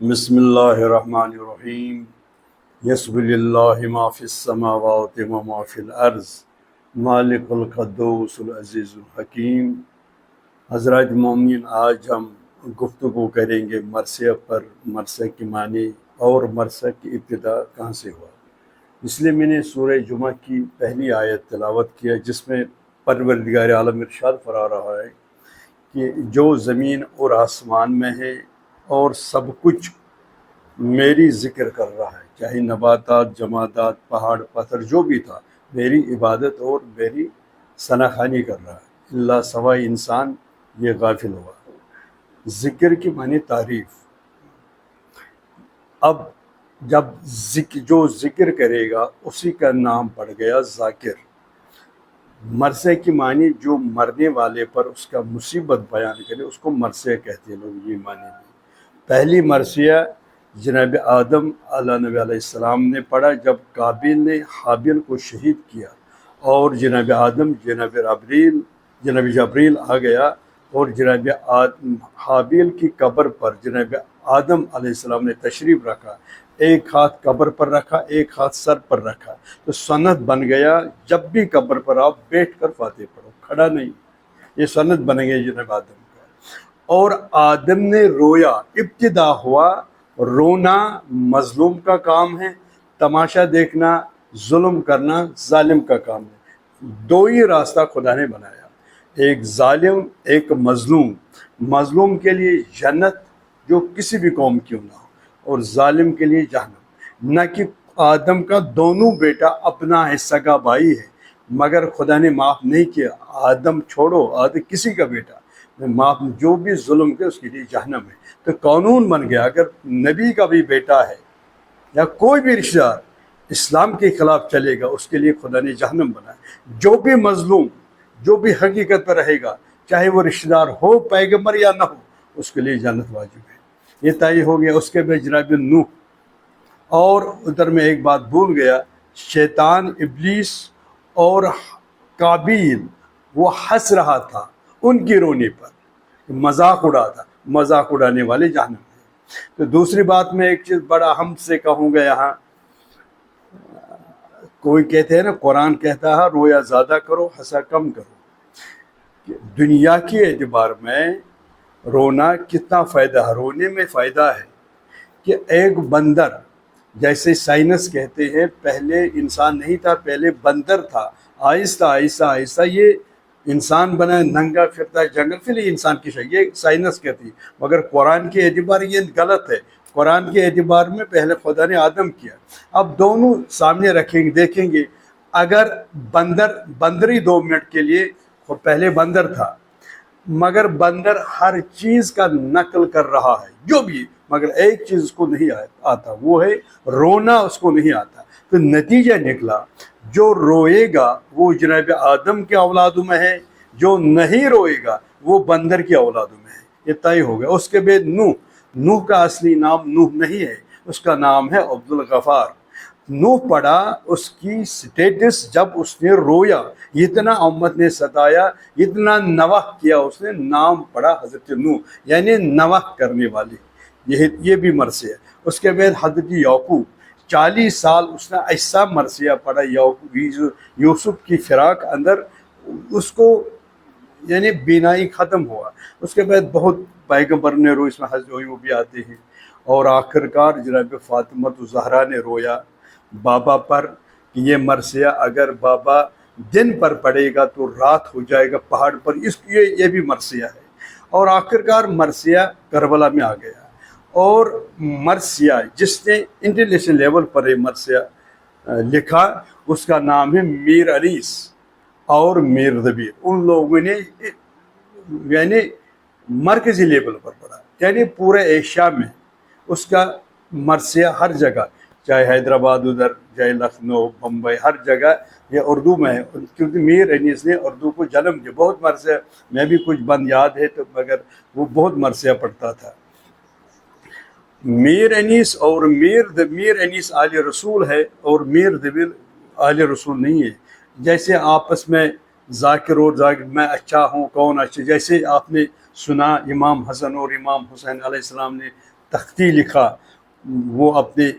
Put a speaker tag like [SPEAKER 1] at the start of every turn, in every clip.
[SPEAKER 1] بسم اللہ الرحمن الرحیم یسب للہ ما فی السماوات و ما فی الارض مالک القدوس العزیز الحکیم۔ حضرات مومنین، آج ہم گفتگو کریں گے مرثیہ پر، مرثیہ کی معنی اور مرثیہ کی ابتدا کہاں سے ہوا۔ اس لیے میں نے سورہ جمعہ کی پہلی آیت تلاوت کیا، جس میں پروردگار عالم ارشاد فرما رہا ہے کہ جو زمین اور آسمان میں ہے اور سب کچھ میری ذکر کر رہا ہے، چاہے نباتات، جمادات، پہاڑ پتھر جو بھی تھا، میری عبادت اور میری ثنا خوانی کر رہا ہے، اللہ سوائے انسان یہ غافل ہوا۔ ذکر کی معنی تعریف۔ اب جب جو ذکر کرے گا اسی کا نام پڑ گیا ذاکر۔ مرثیہ کی معنی جو مرنے والے پر اس کا مصیبت بیان کرے اس کو مرثیہ کہتے ہیں لوگ، یہ معنی بھی۔ پہلی مرثیہ جناب آدم علیہ نبی علیہ السلام نے پڑھا جب قابیل نے حابیل کو شہید کیا، اور جناب آدم جناب جبریل آ گیا اور جناب حابیل کی قبر پر جناب آدم علیہ السلام نے تشریف رکھا، ایک ہاتھ قبر پر رکھا، ایک ہاتھ سر پر رکھا، تو سند بن گیا جب بھی قبر پر آپ بیٹھ کر فاتح پڑھو، کھڑا نہیں، یہ سند بن گیا جناب آدم کا۔ اور آدم نے رویا، ابتدا ہوا، رونا مظلوم کا کام ہے، تماشا دیکھنا ظلم کرنا ظالم کا کام ہے۔ دو ہی راستہ خدا نے بنایا، ایک ظالم ایک مظلوم۔ مظلوم کے لیے جنت جو کسی بھی قوم کیوں نہ ہو، اور ظالم کے لیے جہنم۔ نہ کہ آدم کا دونوں بیٹا اپنا ہے، سگا بھائی ہے، مگر خدا نے معاف نہیں کیا۔ آدم چھوڑو، آدم کسی کا بیٹا معاف، جو بھی ظلم کے اس کے لیے جہنم ہے۔ تو قانون بن گیا، اگر نبی کا بھی بیٹا ہے یا کوئی بھی رشتہ دار اسلام کے خلاف چلے گا اس کے لیے خدا نے جہنم بنایا۔ جو بھی مظلوم، جو بھی حقیقت پر رہے گا، چاہے وہ رشتہ دار ہو، پیغمبر یا نہ ہو، اس کے لیے جنت واجب ہے۔ یہ طے ہو گیا۔ اس کے بعد جناب نوح، اور ادھر میں ایک بات بھول گیا، شیطان ابلیس اور قابیل وہ ہنس رہا تھا ان کی رونے پر، مذاق اڑا تھا، مذاق اڑانے والے جہنم میں۔ تو دوسری بات میں ایک چیز بڑا اہم سے کہوں گا، یہاں کوئی کہتے ہیں نا، قرآن کہتا ہے رویا زیادہ کرو ہنسا کم کرو۔ دنیا کے اعتبار میں رونا کتنا فائدہ ہے، رونے میں فائدہ ہے کہ ایک بندر، جیسے سائنس کہتے ہیں پہلے انسان نہیں تھا، پہلے بندر تھا، آہستہ آہستہ آہستہ یہ انسان بنا، ننگا پھرتا ہے جنگل، پھر یہ انسان کی شکل، یہ سائنس کہتی ہے۔ مگر قرآن کے اعتبار یہ غلط ہے۔ قرآن کے اعتبار میں پہلے خدا نے آدم کیا۔ اب دونوں سامنے رکھیں گے، دیکھیں گے، اگر بندری 2 منٹ کے لیے، پہلے بندر تھا، مگر بندر ہر چیز کا نقل کر رہا ہے جو بھی، مگر ایک چیز اس کو نہیں آتا، وہ ہے رونا، اس کو نہیں آتا۔ تو نتیجہ نکلا جو روئے گا وہ جناب آدم کے اولادوں میں ہے، جو نہیں روئے گا وہ بندر کی اولادوں میں ہے، یہ طے ہو گیا۔ اس کے بعد نوح کا اصلی نام نوح نہیں ہے، اس کا نام ہے عبدالغفار۔ نوح پڑھا، اس کی سٹیٹس جب اس نے رویا، اتنا امت نے ستایا، اتنا نوح کیا، اس نے نام پڑھا حضرت نوح، یعنی نوح کرنے والے، یہ بھی مرثیہ ہے۔ اس کے بعد حضرت یعقوب، 40 سال اس نے ایسا مرثیہ پڑھا، یوسف کی فراق اندر اس کو یعنی بینائی ختم ہوا۔ اس کے بعد بہت پیغمبر نے روئی، اس میں حضرت ایوب بھی آتے ہیں، اور آخر کار جناب فاطمہ الزہرا نے رویا بابا پر کہ یہ مرثیہ اگر بابا دن پر پڑے گا تو رات ہو جائے گا پہاڑ پر، اس یہ بھی مرثیہ ہے۔ اور آخر کار مرثیہ کربلا میں آ گیا۔ اور مرثیہ جس نے انٹرنیشنل لیول پر مرثیہ لکھا، اس کا نام ہے میر انیس اور میر دبیر۔ ان لوگوں نے یعنی مرکزی لیول پر پڑھا، یعنی پورے ایشیا میں اس کا مرثیہ ہر جگہ، چاہے حیدرآباد، ادھر چاہے لکھنؤ، بمبئی، ہر جگہ یہ اردو میں ہے، کیونکہ میر انیس نے اردو کو جنم دیا۔ بہت مرثیہ، میں بھی کچھ بند یاد ہے تو، مگر وہ بہت مرثیہ پڑھتا تھا۔ میر انیس اور میر انیس آل رسول ہے، اور میر دبیر آل رسول نہیں ہے۔ جیسے آپس میں ذاکر اور ذاکر، میں اچھا ہوں کون اچھا، جیسے آپ نے سنا امام حسن اور امام حسین علیہ السلام نے تختی لکھا، وہ اپنے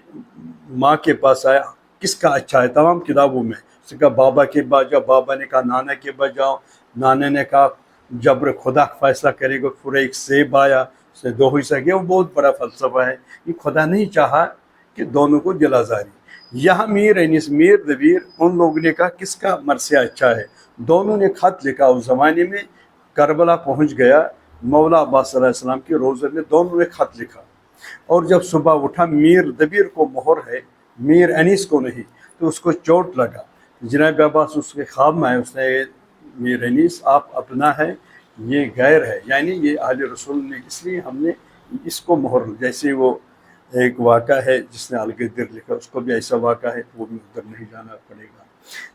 [SPEAKER 1] ماں کے پاس آیا، کس کا اچھا ہے تمام کتابوں میں، اس نے کہا بابا کے پاس جاؤ، بابا نے کہا نانا کے پاس جاؤ، نانا نے کہا جبر خدا فیصلہ کرے گا، پورا ایک سیب آیا، اس نے 2 حصہ کیا۔ وہ بہت بڑا فلسفہ ہے، یہ خدا نہیں چاہا کہ دونوں کو جلا زاری۔ یہاں میر انیس میر دبیر ان لوگوں نے کہا کس کا مرثیہ اچھا ہے، دونوں نے خط لکھا۔ اس زمانے میں کربلا پہنچ گیا، مولا عباس صلی اللہ علیہ وسلم کے روزے میں دونوں نے خط لکھا، اور جب صبح اٹھا میر دبیر کو مہر ہے، میر انیس کو نہیں، تو اس کو چوٹ لگا۔ جناب عباس اس کے خواب میں آئے، اس نے میر انیس آپ اپنا ہے، یہ غیر ہے، یعنی یہ اہل رسول نے، اس لیے ہم نے اس کو مہر، جیسے وہ ایک واقعہ ہے جس نے القدر لکھا، اس کو بھی ایسا واقعہ ہے، وہ بھی ادھر نہیں جانا پڑے گا۔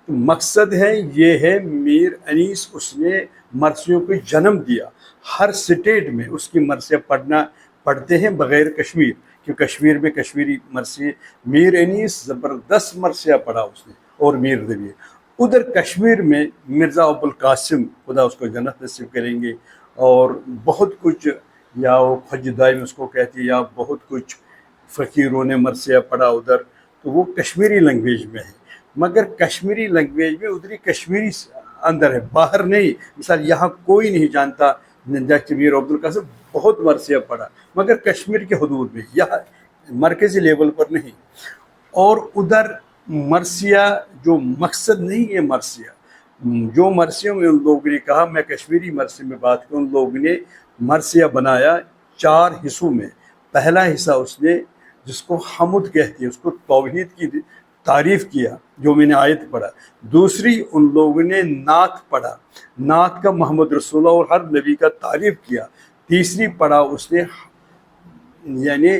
[SPEAKER 1] تو مقصد ہے یہ ہے میر انیس اس نے مرثیوں کو جنم دیا، ہر سٹیٹ میں اس کی مرثیہ پڑھتے ہیں بغیر کشمیر، کہ کشمیر میں کشمیری مرثیے، میر انیس زبردست مرثیہ پڑھا اس نے، اور میر دبیر۔ ادھر کشمیر میں مرزا ابو القاسم، خدا اس کو جنت نصیب کریں گے، اور بہت کچھ، یا وہ فج دائم اس کو کہتی ہے، یا بہت کچھ فقیروں نے مرثیہ پڑھا ادھر، تو وہ کشمیری لینگویج میں ہے، مگر کشمیری لینگویج میں ادھری کشمیری اندر ہے، باہر نہیں۔ مثال یہاں کوئی نہیں جانتا جیسے میر عبد القاسم بہت مرثیہ پڑھا، مگر کشمیر کے حدود میں، یہاں مرکزی لیول پر نہیں۔ اور ادھر مرثیہ جو مقصد نہیں ہے، مرثیہ جو مرثیوں میں ان لوگوں نے کہا، میں کشمیری مرثی میں بات کروں، ان لوگوں نے مرثیہ بنایا 4 حصوں میں۔ پہلا حصہ اس نے جس کو حمد کہتی ہے، اس کو توحید کی تعریف کیا، جو میں نے آیت پڑھا۔ دوسری ان لوگوں نے نعت پڑھا، نعت کا محمد رسول اللہ اور ہر نبی کا تعریف کیا۔ تیسری پڑھا اس نے یعنی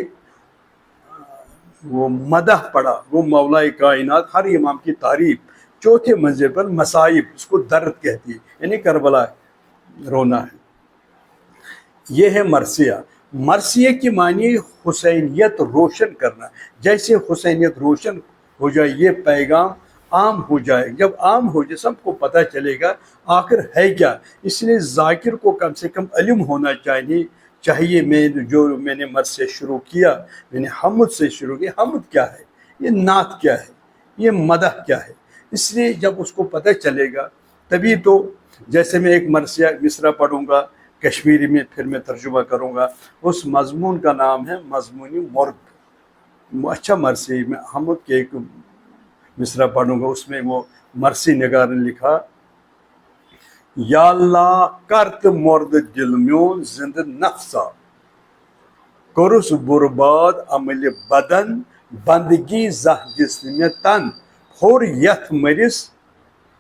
[SPEAKER 1] وہ مدح پڑھا، وہ مولا کائنات ہر امام کی تعریف۔ چوتھے منزل پر مصائب، اس کو درد کہتی ہے، یعنی کربلا رونا ہے۔ یہ ہے مرثیہ۔ مرثیہ کی معنی حسینیت روشن کرنا، جیسے حسینیت روشن ہو جائے، یہ پیغام عام ہو جائے، جب عام ہو جائے سب کو پتہ چلے گا آخر ہے کیا۔ اس لیے ذاکر کو کم سے کم علم ہونا چاہیے میں نے مرثیہ شروع کیا، میں نے حمد سے شروع کیا، حمد کیا ہے، یہ نعت کیا ہے، یہ مدح کیا ہے۔ اس لیے جب اس کو پتہ چلے گا تبھی تو، جیسے میں ایک مرثیہ مصرع پڑھوں گا کشمیری میں، پھر میں ترجمہ کروں گا، اس مضمون کا نام ہے مضمونی مرد، اچھا مرثی۔ میں حمد کے ایک مصرع پڑھوں گا، اس میں وہ مرثی نگار نے لکھا، یا اللہ کرت مرد دل میون زند نفسا، کرس برباد عمل بدن بندگی زہ جسم تن، پھور یت مرس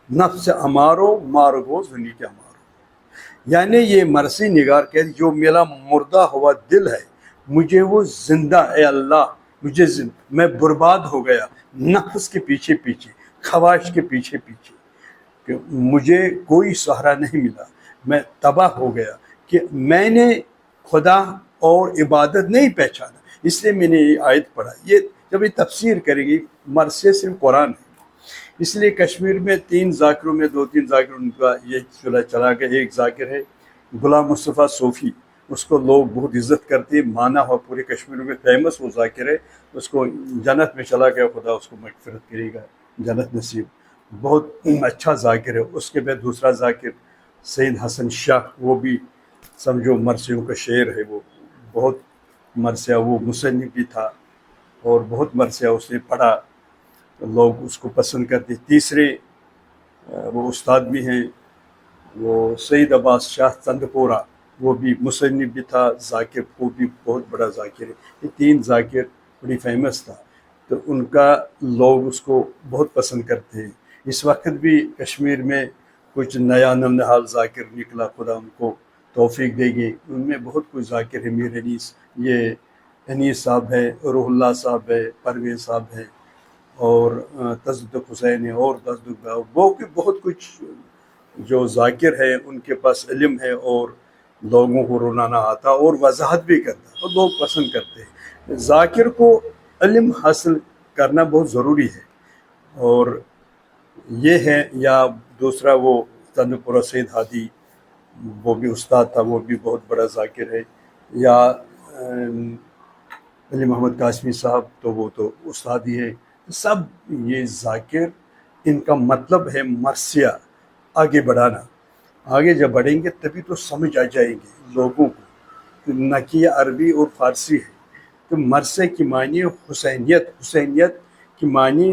[SPEAKER 1] نفس امارو مارگو زنی کے امارو۔ یعنی یہ مرثی نگار کہتے جو میرا مردہ ہوا دل ہے، مجھے وہ زندہ، اے اللہ مجھے میں برباد ہو گیا نفس کے پیچھے پیچھے، خواہش کے پیچھے پیچھے، کہ مجھے کوئی سہارا نہیں ملا، میں تباہ ہو گیا کہ میں نے خدا اور عبادت نہیں پہچانا۔ اس لیے میں نے یہ آیت پڑھا۔ یہ جب یہ تفسیر کرے گی، مرثیہ صرف قرآن ہے۔ اس لیے کشمیر میں 3 ذاکروں میں 2-3 ذاکر ان کا یہ چلا گیا۔ ایک ذاکر ہے غلام مصطفیٰ صوفی، اس کو لوگ بہت عزت کرتے ہیں، مانا ہوا پورے کشمیر میں فیمس وہ ذاکر ہے، اس کو جنت میں چلا گیا، خدا اس کو مغفرت کرے گا، جنت نصیب، بہت اچھا ذاکر ہے۔ اس کے بعد دوسرا ذاکر سید حسن شاہ، وہ بھی سمجھو مرثیوں کا شعر ہے، وہ بہت مرثیہ، وہ مصنف بھی تھا اور بہت مرثیہ اس نے پڑھا، لوگ اس کو پسند کرتے۔ تیسرے وہ استاد بھی ہیں، وہ سید عباس شاہ چند پورہ، وہ بھی مصنف بھی تھا، ذاکر، وہ بھی بہت بڑا ذاکر ہے۔ یہ 3 ذاکر بڑی فیمس تھا، تو ان کا لوگ اس کو بہت پسند کرتے ہیں۔ اس وقت بھی کشمیر میں کچھ نیا نمنحال ذاکر نکلا، خدا ان کو توفیق دے گی۔ ان میں بہت کچھ ذاکر ہے، میر انیس، یہ انیس صاحب ہے، روح اللہ صاحب ہے، پرویز صاحب ہے، اور تصدق حسین ہے، اور تصدق وہ کہ بہت کچھ جو ذاکر ہے ان کے پاس علم ہے، اور لوگوں کو رونانا آتا اور وضاحت بھی کرتا، اور لوگ پسند کرتے ہیں۔ ذاکر کو علم حاصل کرنا بہت ضروری ہے، اور یہ ہے۔ یا دوسرا وہ چند پورہ سید ہادی، وہ بھی استاد تھا، وہ بھی بہت بڑا ذاکر ہے۔ یا علی محمد قاسمی صاحب تو وہ تو استاد ہی ہیں، سب یہ ذاکر، ان کا مطلب ہے مرثیہ آگے بڑھانا. آگے جب بڑھیں گے تبھی تو سمجھ آ جائیں گے لوگوں کو، نہ کہ یہ عربی اور فارسی ہے. تو مرثیہ کی معنی حسینیت، حسینیت کی معنی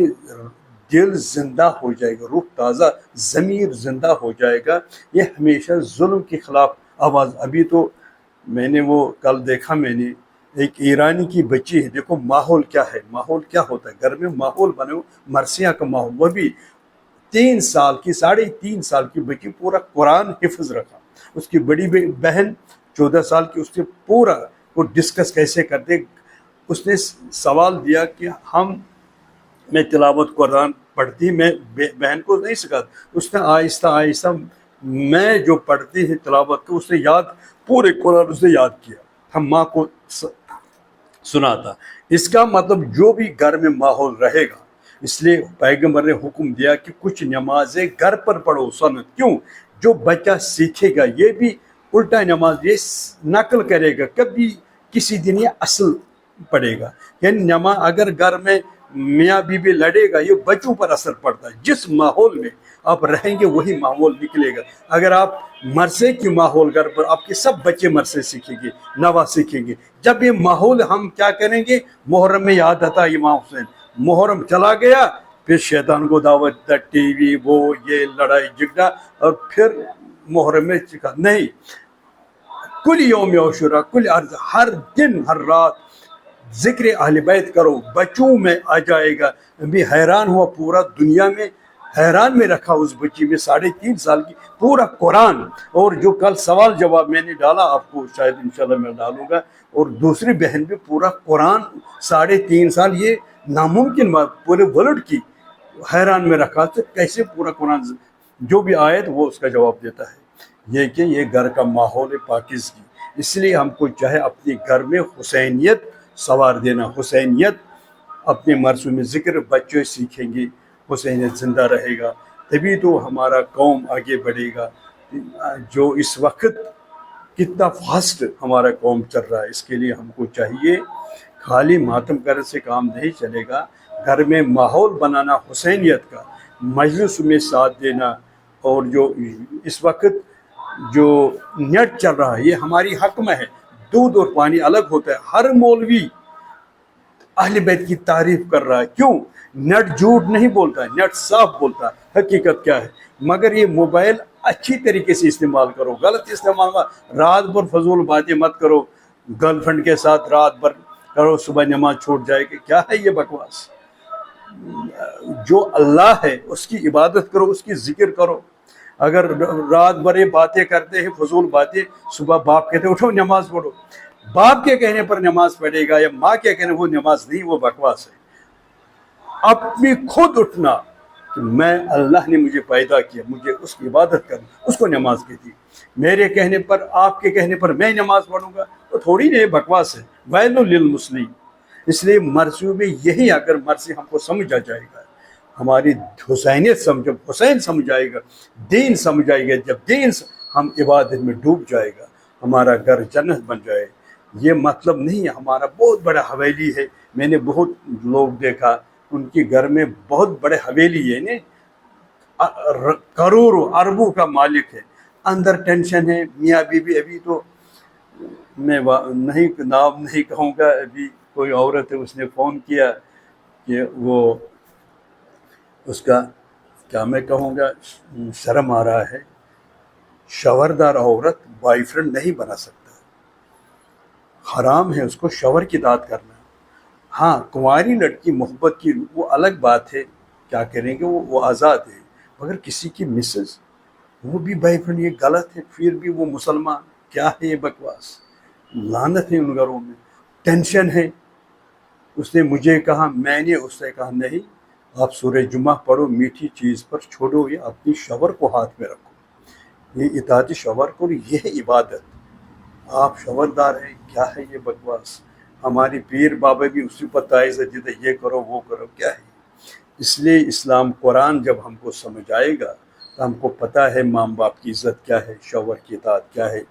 [SPEAKER 1] دل زندہ ہو جائے گا، روح تازہ، ضمیر زندہ ہو جائے گا. یہ ہمیشہ ظلم کے خلاف آواز. ابھی تو میں نے وہ کل دیکھا، میں نے ایک ایرانی کی بچی ہے، دیکھو ماحول کیا ہے، ماحول کیا ہوتا ہے گھر میں، ماحول بنے مرثیہ کا ماحول. وہ بھی 3 سال کی، 3.5 سال کی بچی پورا قرآن حفظ رکھا. اس کی بڑی بہن 14 سال کی، اس نے پورا وہ ڈسکس کیسے کرتے. اس نے سوال دیا کہ میں تلاوت قرآن پڑھتی، میں بہن کو نہیں سکھاتا. اس نے آہستہ آہستہ میں جو پڑھتی ہے تلاوت کو، اس نے یاد، پورے قرآن اس نے یاد کیا، ہم ماں کو سنا تھا. اس کا مطلب جو بھی گھر میں ماحول رہے گا، اس لیے پیغمبر نے حکم دیا کہ کچھ نمازیں گھر پر پڑھو سنت. کیوں؟ جو بچہ سیکھے گا یہ بھی الٹا نماز یہ نقل کرے گا، کبھی کسی دن یہ اصل پڑے گا. یعنی نماز اگر گھر میں میاں بیوی لڑے گا، یہ بچوں پر اثر پڑتا ہے. جس ماحول میں آپ رہیں گے وہی ماحول نکلے گا. اگر آپ مرثے کی ماحول گھر پر، آپ کے سب بچے مرثے سیکھیں گے، نوا سیکھیں گے. جب یہ ماحول ہم کیا کریں گے، محرم میں یاد آتا امام حسین، محرم چلا گیا پھر شیطان کو دعوت، ٹی وی، وہ یہ لڑائی جھگڑا، اور پھر محرم میں نہیں. کل یوم عاشورہ، ہر دن ہر رات ذکر اہل بیت کرو، بچوں میں آ جائے گا. بھی حیران ہوا، پورا دنیا میں حیران میں رکھا اس بچی میں، 3.5 سال کی، پورا قرآن. اور جو کل سوال جواب میں نے ڈالا، آپ کو شاید انشاءاللہ میں ڈالوں گا، اور دوسری بہن بھی پورا قرآن 3.5 سال، یہ ناممکن بات، پورے ورلڈ کی حیران میں رکھا. تو کیسے پورا قرآن، جو بھی آیت وہ اس کا جواب دیتا ہے. یہ کہ یہ گھر کا ماحول پاکیزگی. اس لیے ہم کو چاہے اپنے گھر میں حسینیت سوار دینا، حسینیت اپنے مرسوم ذکر بچے سیکھیں گے، حسینیت زندہ رہے گا، تبھی تو ہمارا قوم آگے بڑھے گا. جو اس وقت کتنا فاسٹ ہمارا قوم چل رہا ہے، اس کے لیے ہم کو چاہیے خالی ماتم کرنے سے کام نہیں چلے گا. گھر میں ماحول بنانا حسینیت کا، مجلس میں ساتھ دینا. اور جو اس وقت جو نیٹ چل رہا ہے یہ ہماری حق میں ہے. دودھ اور پانی الگ ہوتا ہے. ہر مولوی اہل بیت کی تعریف کر رہا ہے. کیوں؟ نیٹ جھوٹ نہیں بولتا ہے، نیٹ صاف بولتا ہے حقیقت کیا ہے. مگر یہ موبائل اچھی طریقے سے استعمال کرو، غلط استعمال مت. رات بھر فضول باتیں مت کرو، گرل فرینڈ کے ساتھ رات بھر کرو، صبح نماز چھوٹ جائے گی. کیا ہے یہ بکواس؟ جو اللہ ہے اس کی عبادت کرو، اس کی ذکر کرو. اگر رات بھر یہ باتیں کرتے ہیں فضول باتیں، صبح باپ کہتے ہیں اٹھو نماز پڑھو، باپ کے کہنے پر نماز پڑھے گا یا ماں کے کہنے، وہ نماز نہیں، وہ بکواس ہے. اپنی خود اٹھنا کہ میں، اللہ نے مجھے پیدا کیا، مجھے اس کی عبادت کرنا، اس کو نماز کہتی. میرے کہنے پر، آپ کے کہنے پر میں نماز پڑھوں گا تو تھوڑی نہیں، بکواس ہے. ویل للمسلمین. اس لیے مرثیوں میں یہی، اگر مرثی ہم کو سمجھ آ جائے گا، ہماری حسینیت جب حسین سمجھ آئے گا، دین سمجھ آئے گا، جب دین ہم عبادت میں ڈوب جائے گا، ہمارا گھر جنت بن جائے. یہ مطلب نہیں ہے ہمارا بہت بڑا حویلی ہے. میں نے بہت لوگ دیکھا ان کے گھر میں بہت بڑے حویلی ہے، کروڑوں اربوں کا مالک ہے، اندر ٹینشن ہے میاں بیوی. ابھی تو میں نام نہیں کہوں گا، ابھی کوئی عورت ہے اس نے فون کیا کہ وہ اس کا، کیا میں کہوں گا، شرم آ رہا ہے، شوہردار عورت بوائے فرینڈ نہیں بنا سکتا، حرام ہے اس کو شوہر کی اطاعت کرنا. ہاں کنواری لڑکی محبت کی وہ الگ بات ہے، کیا کریں گے، وہ آزاد ہے. مگر کسی کی مسز وہ بھی بوائے فرینڈ، یہ غلط ہے. پھر بھی وہ مسلمان، کیا ہے یہ بکواس؟ لعنت ہے ان گھروں میں. ٹینشن ہے، اس نے مجھے کہا، میں نے اس سے کہا نہیں، آپ سورہ جمعہ پڑھو، میٹھی چیز پر چھوڑو، یہ اپنی شوہر کو ہاتھ میں رکھو، یہ اطاعت شوہر کو، یہ ہے عبادت. آپ شوہردار ہیں، کیا ہے یہ بکواس؟ ہماری پیر بابا بھی اسی پر تائز دیتے، یہ کرو وہ کرو، کیا ہے؟ اس لیے اسلام قرآن جب ہم کو سمجھ آئے گا تو ہم کو پتہ ہے ماں باپ کی عزت کیا ہے، شوہر کی اطاعت کیا ہے،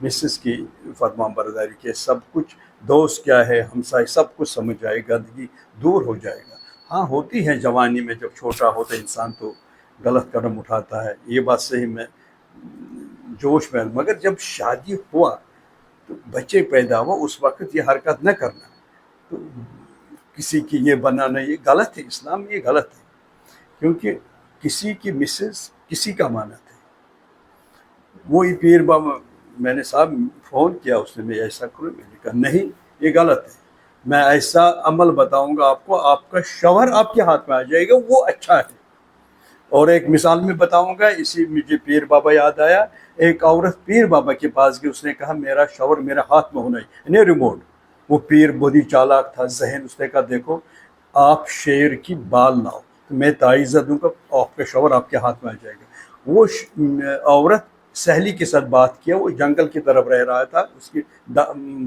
[SPEAKER 1] مسز کی فرمان برداری کے سب کچھ، دوست کیا ہے، ہمسائے، سب کچھ سمجھ آئے، گندگی دور ہو جائے گا۔ ہاں ہوتی ہے جوانی میں، جب چھوٹا ہوتا ہے انسان تو غلط قدم اٹھاتا ہے، یہ بات صحیح، میں جوش میں، مگر جب شادی ہوا تو بچے پیدا ہوا اس وقت یہ حرکت نہ کرنا، تو کسی کی یہ بنانا یہ غلط ہے، اسلام میں یہ غلط ہے، کیونکہ کسی کی مسز کسی کا امانت ہے۔ وہی پیر بابا، میں نے صاحب فون کیا، اس نے میں ایسا کروں، میں نے کہا نہیں یہ غلط ہے، میں ایسا عمل بتاؤں گا آپ کو، آپ کا شوہر آپ کے ہاتھ میں آ جائے گا، وہ اچھا ہے۔ اور ایک مثال میں بتاؤں گا، اسی مجھے پیر بابا یاد آیا، ایک عورت پیر بابا کے پاس گئی، اس نے کہا میرا شوہر میرے ہاتھ میں ہونا چاہیے، ریموٹ۔ وہ پیر بہت ہی چالاک تھا ذہن، اس نے کہا دیکھو آپ شیر کی بال لاؤ تو میں تعیزہ دوں گا، آپ کا شوہر آپ کے ہاتھ میں آ جائے گا۔ وہ عورت سہیلی کے ساتھ بات کیا، وہ جنگل کی طرف رہ رہا تھا، اس کی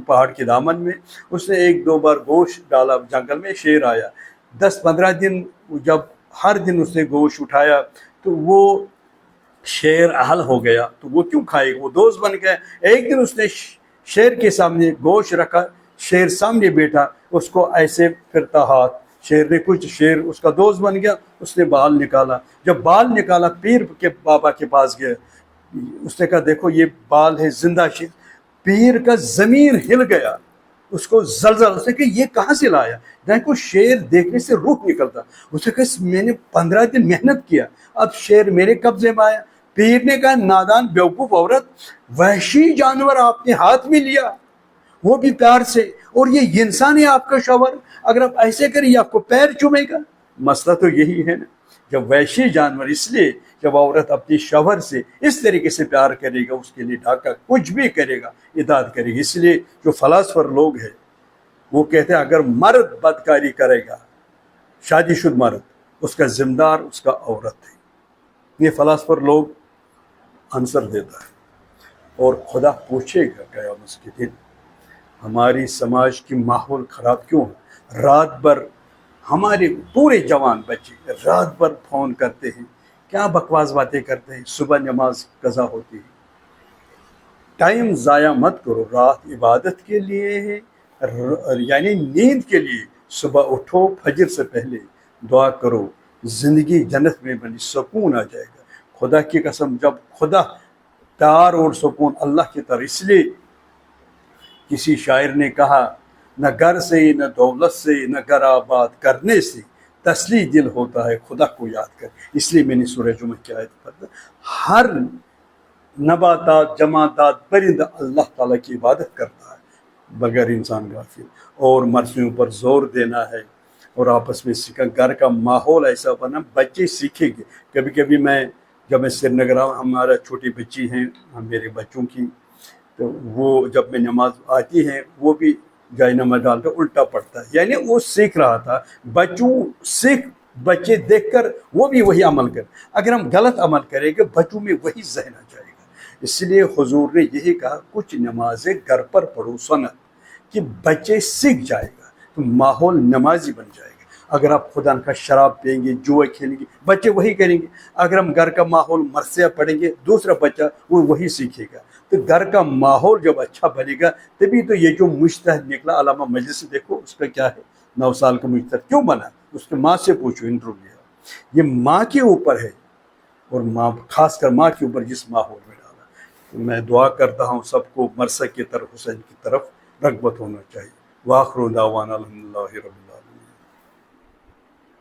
[SPEAKER 1] پہاڑ کے دامن میں، اس نے ایک دو بار گوشت ڈالا جنگل میں، شیر آیا۔ 10-15 دن جب ہر دن اس نے گوشت اٹھایا تو وہ شیر اہل ہو گیا، تو وہ کیوں کھائے گا، وہ دوست بن گئے۔ ایک دن اس نے شیر کے سامنے گوشت رکھا، شیر سامنے بیٹھا، اس کو ایسے پھرتا ہاتھ، شیر نے کچھ، شیر اس کا دوست بن گیا، اس نے بال نکالا، جب بال نکالا پیر کے بابا کے پاس گیا، اس نے کہا دیکھو یہ بال ہے زندہ شیر، پیر کا زمین ہل گیا، اس کو زلزلہ، اس نے کہا یہ کہاں سے لایا، دیکھو شیر دیکھنے سے روح نکلتا، اس نے کہا میں نے 15 دن محنت کیا، اب شیر میرے قبضے میں آیا۔ پیر نے کہا نادان بیوقوف عورت، وحشی جانور آپ نے ہاتھ میں لیا، وہ بھی پیار سے، اور یہ انسان ہے آپ کا شوہر، اگر آپ ایسے کریں یہ آپ کو پیر چومے گا۔ مسئلہ تو یہی ہے نا، جب وحشی جانور، اس لیے جب عورت اپنی شوہر سے اس طریقے سے پیار کرے گا، اس کے لیے ڈھاکہ کچھ بھی کرے گا، اطاعت کرے گا۔ اس لیے جو فلاسفر لوگ ہیں وہ کہتے ہیں اگر مرد بدکاری کرے گا، شادی شدہ مرد، اس کا ذمہ دار اس کا عورت ہے، یہ فلاسفر لوگ آنسر دیتا ہے۔ اور خدا پوچھے گا قیامت کے دن ہماری سماج کی ماحول خراب کیوں ہے، رات بھر ہمارے پورے جوان بچے رات بھر فون کرتے ہیں، کیا بکواس باتیں کرتے ہیں، صبح نماز قضا ہوتی ہے۔ ٹائم ضائع مت کرو، رات عبادت کے لیے ہے، یعنی نیند کے لیے، صبح اٹھو فجر سے پہلے دعا کرو، زندگی جنت میں بنی، سکون آ جائے گا۔ خدا کی قسم، جب خدا پیار اور سکون اللہ کی طرح، اس لیے کسی شاعر نے کہا نہ گھر سے نہ دولت سے نہ گھر آباد کرنے سے تسلی دل ہوتا ہے خدا کو یاد کر۔ اس لیے میں نے سورہ جمعہ کی آیت پڑھی، ہر نباتات، جماعتات، پرندہ اللہ تعالیٰ کی عبادت کرتا ہے بغیر انسان غافل، اور مرثیوں پر زور دینا ہے اور آپس میں سیکھا، گھر کا ماحول ایسا بنا بچے سیکھیں گے۔ کبھی کبھی جب میں سری نگر آؤں، ہمارا چھوٹی بچی ہیں میرے بچوں کی، تو وہ جب میں نماز آتی ہے وہ بھی جائے نماز ڈال کر الٹا پڑتا ہے، یعنی وہ سیکھ رہا تھا، بچے دیکھ کر وہ بھی وہی عمل کر، اگر ہم غلط عمل کریں گے بچوں میں وہی ذہن آ جائے گا۔ اس لیے حضور نے یہی کہا کچھ نمازیں گھر پر پڑھو، سنت، کہ بچے سیکھ جائے گا تو ماحول نمازی بن جائے گا۔ اگر آپ خدا کا شراب پئیں گے، جوئے کھیلیں گے، بچے وہی کریں گے۔ اگر ہم گھر کا ماحول مرثیہ پڑھیں گے، دوسرا بچہ وہ وہی سیکھے گا۔ تو گھر کا ماحول جب اچھا بنے گا تبھی تو یہ جو مجتہد نکلا، علامہ مجلس سے دیکھو اس کا کیا ہے، 9 سال کا مجتہد کیوں بنا، اس کے ماں سے پوچھو، انٹرویو لیا، یہ ماں کے اوپر ہے، اور ماں خاص کر ماں کے اوپر جس ماحول میں ڈالا۔ تو میں دعا کرتا ہوں سب کو مرثیہ کی طرف، حسین کی طرف رغبت ہونا چاہیے۔ وآخر دعوانا الحمدللہ رب العالمین۔